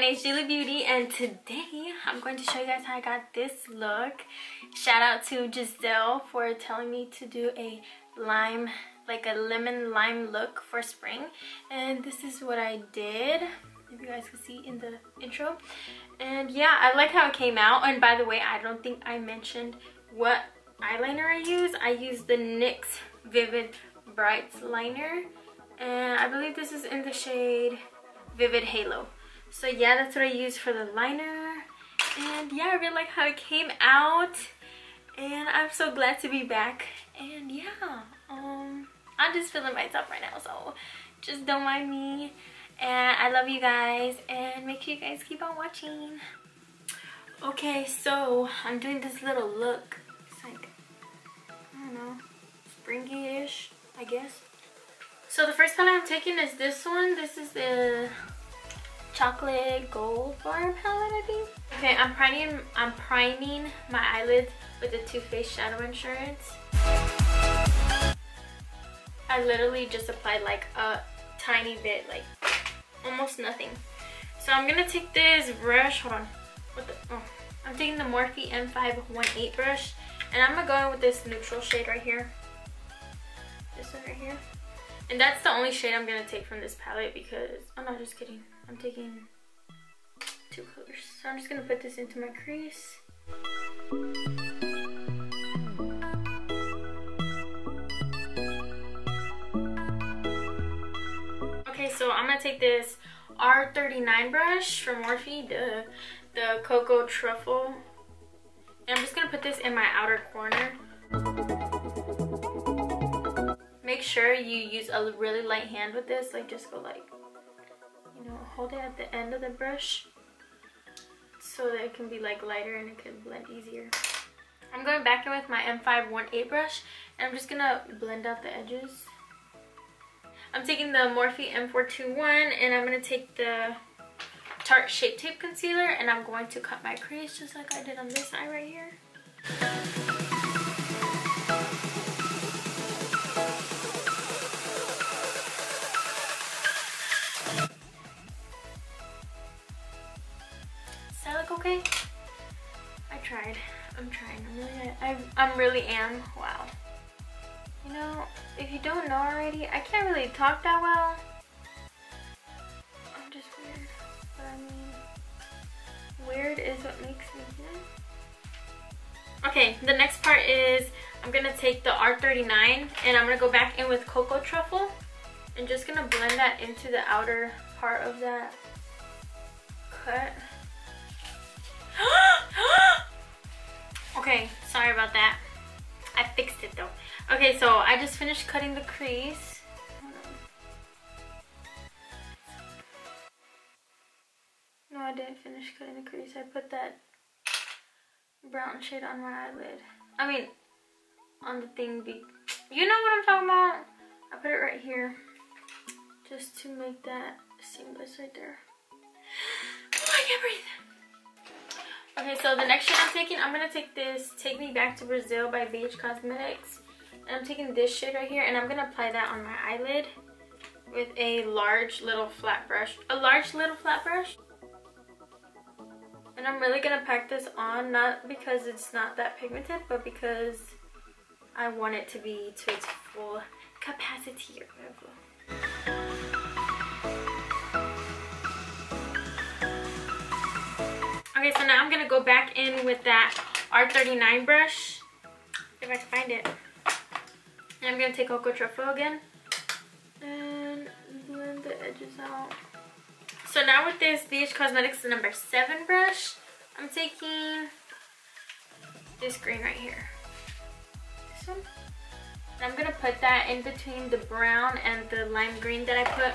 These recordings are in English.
name is Jewlee Beautee, and today I'm going to show you guys how I got this look. Shout out to Giselle for telling me to do a lime, like a lemon lime look for spring, and this is what I did. If you guys can see in the intro. And yeah, I like how it came out. And by the way, I don't think I mentioned what eyeliner I use. I use the NYX Vivid Brights liner, and I believe this is in the shade Vivid Halo. So yeah, that's what I use for the liner. And yeah, I really like how it came out, and I'm so glad to be back. And yeah, I'm just feeling myself right now, so just don't mind me. And I love you guys, and make sure you guys keep on watching. Okay, so I'm doing this little look. It's like, I don't know, springy-ish, I guess. So the first palette I'm taking is this one. This is the chocolate gold bar palette, I think. Okay, I'm priming my eyelids with the Too Faced Shadow Insurance. I literally just applied like a tiny bit, like almost nothing. So I'm gonna take this brush. Hold on. I'm taking the Morphe M518 brush, and I'm gonna go in with this neutral shade right here. This one right here. And that's the only shade I'm gonna take from this palette because I'm not just kidding. I'm taking two colors. So I'm just gonna put this into my crease. Okay, so I'm gonna take this R39 brush from Morphe, the Cocoa Truffle. And I'm just gonna put this in my outer corner. Make sure you use a really light hand with this, like just go like, you know, hold it at the end of the brush so that it can be like lighter and it can blend easier. I'm going back in with my M518 brush, and I'm just gonna blend out the edges. I'm taking the Morphe M421, and I'm gonna take the Tarte Shape Tape Concealer, and I'm going to cut my crease just like I did on this eye right here. Does that look okay? I tried. I'm trying. I really am. Wow. You know, if you don't know already, I can't really talk that well. I'm just weird. But I mean, weird is what makes me good. Okay, the next part is I'm gonna take the R39, and I'm gonna go back in with Cocoa Truffle and just gonna blend that into the outer part of that cut. Okay, sorry about that. I fixed it though. Okay, so I just finished cutting the crease. No, I didn't finish cutting the crease. I put that brown shade on my eyelid. I mean, on the thing. You know what I'm talking about? I put it right here just to make that seamless right there. Oh, I can't breathe. Okay, so the next shade I'm taking, I'm going to take this Take Me Back to Brazil by ABH Cosmetics. And I'm taking this shade right here, and I'm going to apply that on my eyelid with a large little flat brush. And I'm really going to pack this on, not because it's not that pigmented, but because I want it to be to its full capacity. Okay, so now I'm going to go back in with that R39 brush, if I can find it. And I'm going to take Cocoa Truffle again and blend the edges out. So now with this BH Cosmetics number 7 brush, I'm taking this green right here. This one. And I'm going to put that in between the brown and the lime green that I put.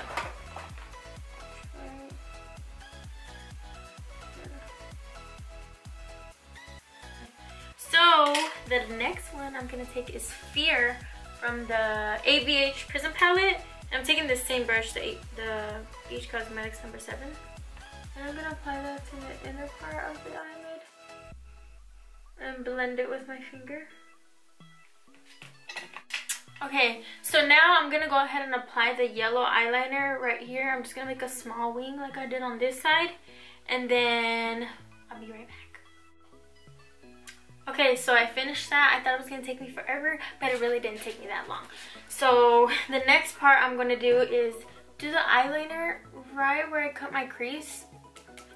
So the next one I'm going to take is Fear from the ABH Prism palette. And I'm taking the same brush, the BH Cosmetics number 7. And I'm going to apply that to the inner part of the eyelid. And blend it with my finger. Okay, so now I'm going to go ahead and apply the yellow eyeliner right here. I'm just going to make a small wing like I did on this side. and then I'll be right back. Okay, so I finished that. I thought it was gonna take me forever, but it really didn't take me that long. So the next part I'm gonna do is do the eyeliner right where I cut my crease.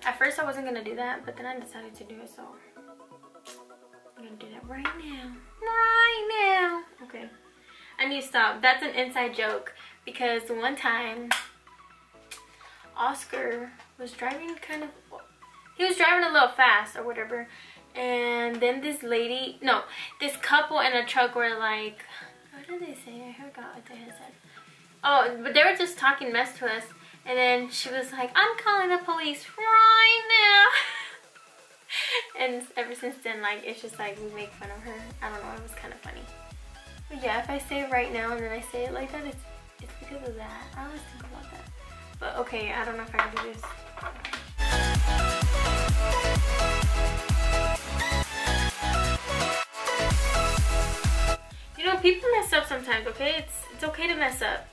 At first I wasn't gonna do that, but then I decided to do it, so I'm gonna do that right now. Right now. Okay. I need to stop. That's an inside joke, because one time Oscar was driving he was driving a little fast or whatever, and then this couple in a truck were like, what did they say? I forgot what they had said. Oh, but they were just talking mess to us, and then she was like, I'm calling the police right now. And ever since then, like, it's just like we make fun of her. I don't know, it was kind of funny. But yeah, if I say it right now and then I say it like that, it's because of that. I always think about that. But okay, I don't know if I can do this. You know, people mess up sometimes, okay? It's okay to mess up.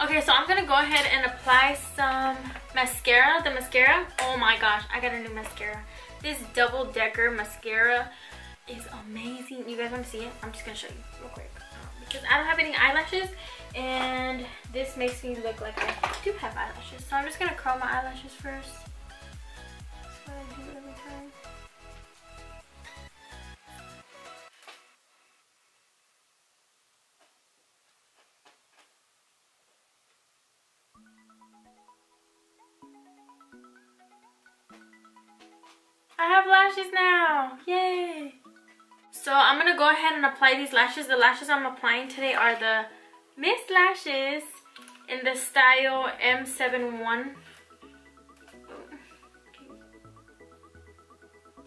Okay, so I'm gonna go ahead and apply some mascara. The mascara, oh my gosh, I got a new mascara. This double decker mascara is amazing. You guys want to see it? I'm just gonna show you real quick, because I don't have any eyelashes, and this makes me look like I do have eyelashes. So I'm just gonna curl my eyelashes first. That's what I do every time. I have lashes now, yay! So I'm gonna go ahead and apply these lashes. The lashes I'm applying today are the Miss Lashes in the style M71.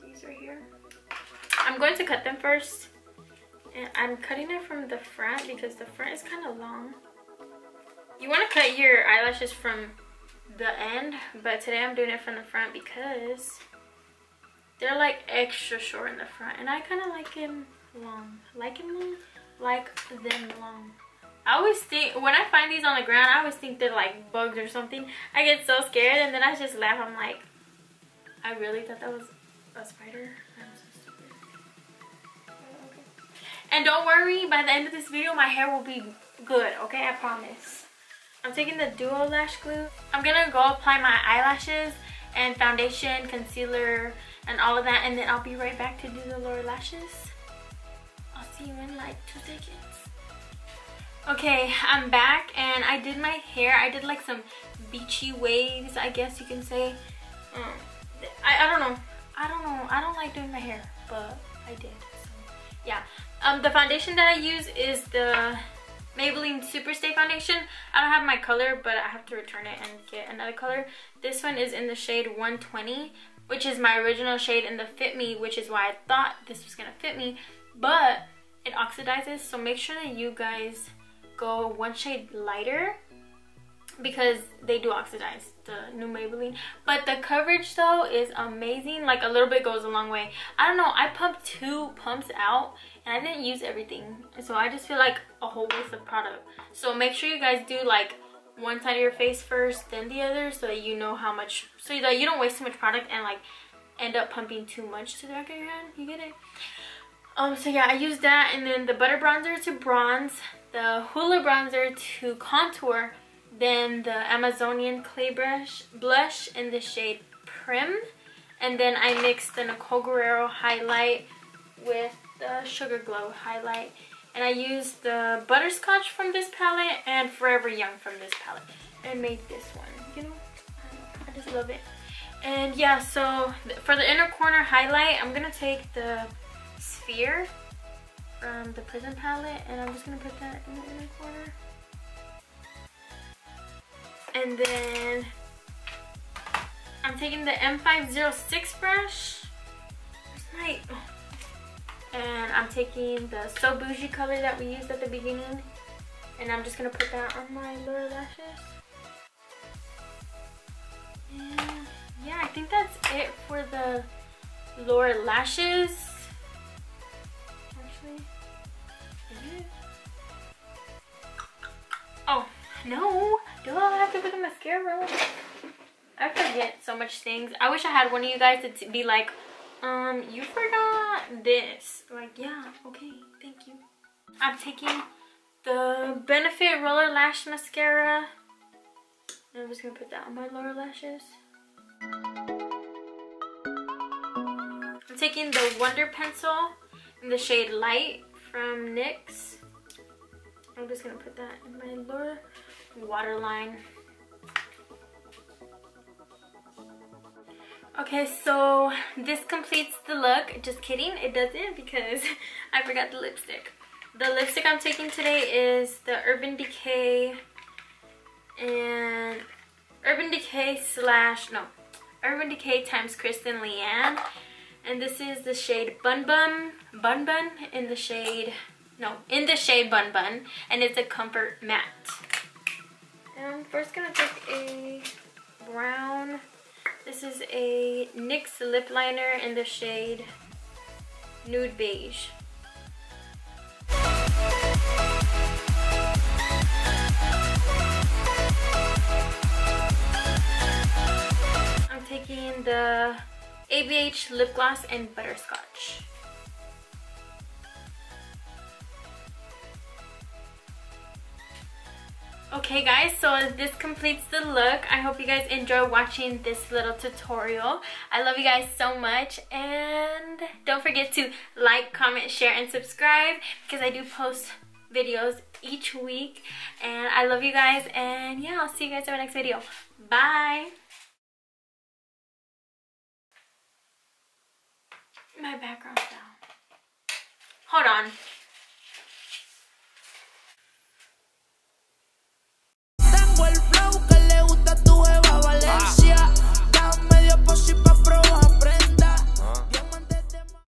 These right here. I'm going to cut them first, and I'm cutting it from the front because the front is kind of long. You want to cut your eyelashes from the end, but today I'm doing it from the front because they're like extra short in the front, and I kind of like them long. Like them long. I always think, when I find these on the ground, I always think they're like bugs or something. I get so scared, and then I just laugh. I'm like, I really thought that was a spider. I'm so stupid. Okay. And don't worry, by the end of this video, my hair will be good, okay? I promise. I'm taking the Duo Lash Glue. I'm gonna go apply my eyelashes and foundation, concealer, and all of that, and then I'll be right back to do the lower lashes. I'll see you in like 2 seconds. Okay, I'm back, and I did my hair. I did like some beachy waves, I guess you can say. I don't know. I don't like doing my hair, but I did. So yeah. The foundation that I use is the Maybelline Super Stay Foundation. I don't have my color, but I have to return it and get another color. This one is in the shade 120, which is my original shade in the Fit Me, which is why I thought this was gonna fit me, but it oxidizes, so make sure that you guys go one shade lighter because they do oxidize, the new Maybelline. But the coverage though is amazing. Like, a little bit goes a long way. I don't know, I pumped 2 pumps out and I didn't use everything, so I just feel like a whole waste of product. So make sure you guys do like one side of your face first, then the other, so that you know how much, so that you don't waste too much product and like end up pumping too much to the back of your hand. You get it? So yeah, I used that, and then the butter bronzer to bronze, the Hoola bronzer to contour, then the Amazonian clay blush in the shade Prim, and then I mixed the Nicole Guerrero highlight with the Sugar Glow highlight, and I used the Butterscotch from this palette and Forever Young from this palette and made this one. You know, I just love it. And yeah, so for the inner corner highlight, I'm gonna take the Sphere from the Prism palette, and I'm just gonna put that in the inner corner. And then I'm taking the M506 brush. And I'm taking the So Bougie color that we used at the beginning, and I'm just gonna put that on my lower lashes. And yeah, I think that's it for the lower lashes. Actually, is it? Oh no, do I have to put the mascara on? I forget so much things. I wish I had one of you guys to be like, you forgot this. Like, yeah, okay, thank you. I'm taking the Benefit Roller Lash Mascara. And I'm just gonna put that on my lower lashes. I'm taking the Wonder Pencil in the shade Light from NYX. I'm just gonna put that in my lower waterline. Okay, so this completes the look. Just kidding, it doesn't, because I forgot the lipstick. The lipstick I'm taking today is the Urban Decay times Kristen Leanne. And this is the shade Bun Bun in the shade Bun Bun, and it's a comfort matte. And I'm first gonna take a brown. This is a NYX lip liner in the shade Nude Beige. I'm taking the ABH lip gloss in Butterscotch. Okay guys, so this completes the look. I hope you guys enjoy watching this little tutorial. I love you guys so much, and don't forget to like, comment, share, and subscribe, because I do post videos each week. And I love you guys, and yeah, I'll see you guys in my next video. Bye! My background's down. Hold on.